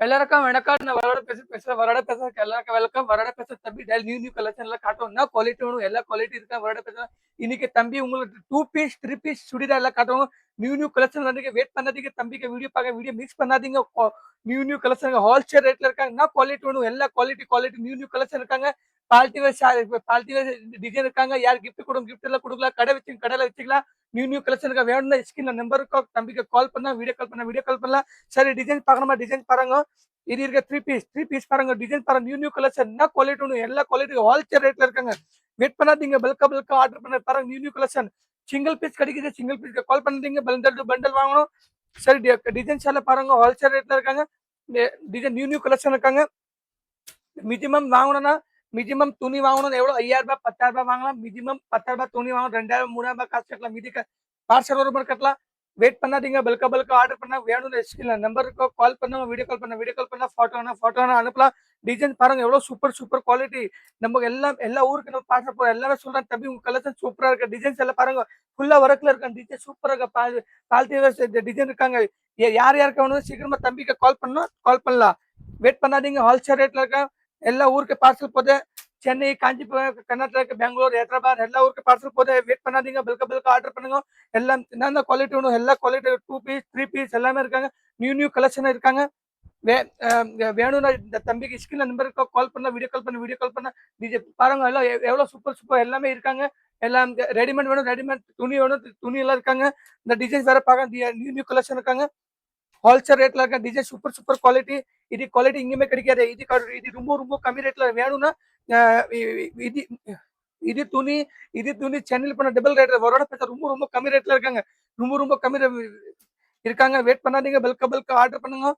எல்லாருக்கும் வணக்கம். நான் வரட பேசுறேன். வரட பேசுறதுக்கு எல்லாருக்கும் வெல்கம். வரட பேசுற தம்பி டெய்லி நியூ கலெக்ஷன் எல்லாம் காட்டுவோம். என்ன குவாலிட்டி வேணும் எல்லா குவாலிட்டி இருக்கா வரட பேசுறேன். இன்னைக்கு தம்பி உங்களுக்கு 2 பீஸ் 3 பீஸ் சுடிதார் எல்லாம் காட்டுவோம். நியூ கலெக்ஷன் வந்து வெயிட் பண்ணாதீங்க. தம்பிக்கு வீடியோ மிக்ஸ் பண்ணாதீங்க. நியூ கலெக்ஷன் ஹோல்சேல் ரேட்ல இருக்காங்க. என்ன குவாலிட்டி வேணும் எல்லா குவாலிட்டி நியூ கலெக்ஷன் இருக்காங்க. பார்ட்டி வேர் டிசைன் இருக்காங்க. யார் கிஃப்ட் கொடுங்க கிஃப்ட் எல்லாம் கொடுக்கலாம். கடையில வச்சுக்கலாம். நியூ கலெக்ஷன் இருக்கா வேணும்னா ஸ்கிரீன்ல நம்பருக்கு தம்பிக்கு கால் பண்ணா வீடியோ கால் பண்ணலாம். சரி டிசைன் பார்க்கணுமா டிசைன் பாருங்க. இது இருக்க த்ரீ பீஸ் பாருங்க. டிசைன் பாருங்க. நியூ கலெக்ஷன் என்ன குவாலிட்டி வேணும் எல்லா குவாலிட்டி ஹோல்சேல் ரேட்ல இருக்காங்க. வெயிட் பண்ணாதீங்க. பல்கா ஆர்டர் பண்ண பாருங்க. நியூ கலெக்ஷன் சிங்கிள் பீஸ் கிடைக்குது. சிங்கிள் பீஸ் கால் பண்ணாதீங்க. பண்டல் வாங்கணும். சரி டிசைன்ஸ் எல்லாம் பாருங்க. ஹோல்சேல் ரேட்ல இருக்காங்க. டிசைன் நியூ கலெக்ஷன் இருக்காங்க. மினிமம் துணி வாங்கணும் எவ்வளவு 5000 ரூபாய் 10000 ரூபாய் வாங்கலாம். மினிமம் 10000 ரூபாய் துணி வாங்கணும். 2000 3000 காசு கட்டலாம். மீதி பார்சல் ஒரு கட்டலாம். வெயிட் பண்ணாதீங்க. பல்கா ஆர்டர் பண்ணா வேணும் நம்பருக்கு கால் பண்ணுங்க. வீடியோ கால் பண்ணா போட்டோ அனுப்பலாம். டிசைன் பாருங்க எவ்வளவு சூப்பர் குவாலிட்டி. நம்ம எல்லா ஊருக்கு நம்ம பார்சல் போறோம். எல்லாமே சொல்றேன் தம்பி உங்க கலெக்ஷன் சூப்பரா இருக்கு. டிசைன்ஸ் எல்லாம் பாருங்க. ஃபுல்லா ஒர்க்ல இருக்க டிசைன் சூப்பரா இருக்கு. பால்டி டிசைன் இருக்காங்க. யாருக்கு வேணும் சீக்கிரமா தம்பிக்கு கால் பண்ணலாம். வெயிட் பண்ணாதீங்க. ஹோல்சேல் ரேட்ல இருக்க எல்லா ஊருக்கு பார்சல் போதே. சென்னை காஞ்சிபுரம் கர்நாடகா பெங்களூர் ஹைதராபாத் எல்லா ஊருக்கு பார்சல் போதே. வெயிட் பண்ணாதீங்க. பல்கா ஆர்டர் பண்ணுங்க. எல்லாம் என்னென்ன குவாலிட்டி வேணும் எல்லா குவாலிட்டி 2 பீஸ் 3 பீஸ் எல்லாமே இருக்காங்க. நியூ கலெக்ஷன் இருக்காங்க. வேணும்னா இந்த தம்பிக்கு ஸ்கிரீன்ல நம்பருக்கு கால் பண்ணா வீடியோ கால் பண்ணா பாருங்க எல்லாம் எவ்வளவு சூப்பர் எல்லாமே இருக்காங்க. எல்லாம் ரெடிமேட் வேணும் ரெடிமேட் துணி வேணும் துணி எல்லாம் இருக்காங்க. இந்த டிசைன்ஸ் வேற பாக்க நியூ கலெக்ஷன் இருக்காங்க. ஹோல்சேல் ரேட்ல இருக்க டிசைன் சூப்பர் குவாலிட்டி. இது குவாலிட்டி இங்கேயுமே கிடைக்காது. இது ரொம்ப கம்மி ரேட்ல வேணும்னா இது துணி சென்னையில் பண்ண டபுள் ரேட் வரோட பேச ரொம்ப கம்மி ரேட்ல இருக்காங்க. ரொம்ப கம்மி இருக்காங்க. வெயிட் பண்ணாதீங்க. பல்கா ஆர்டர் பண்ணுங்க.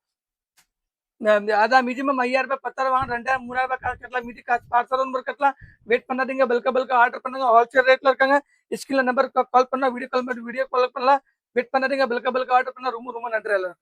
அதான் மினிமம் 5000 ரூபாய் 10000 வாங்க 2000 3000 காசு கட்டலாம். மீதி காசு பார்சல் கட்டலாம். வெயிட் பண்ணாதீங்க. பல்கா ஆர்டர் பண்ணுங்க. ஹோல்சேல் ரேட்ல இருக்காங்க. ஸ்கிரீன்ல நம்பருக்கு கால் பண்ணா வீடியோ கால் பண்ணலாம். வெயிட் பண்ணாதீங்க. பல்கா ஆர்டர் பண்ணா ரொம்ப நன்றி எல்லாருக்கும்.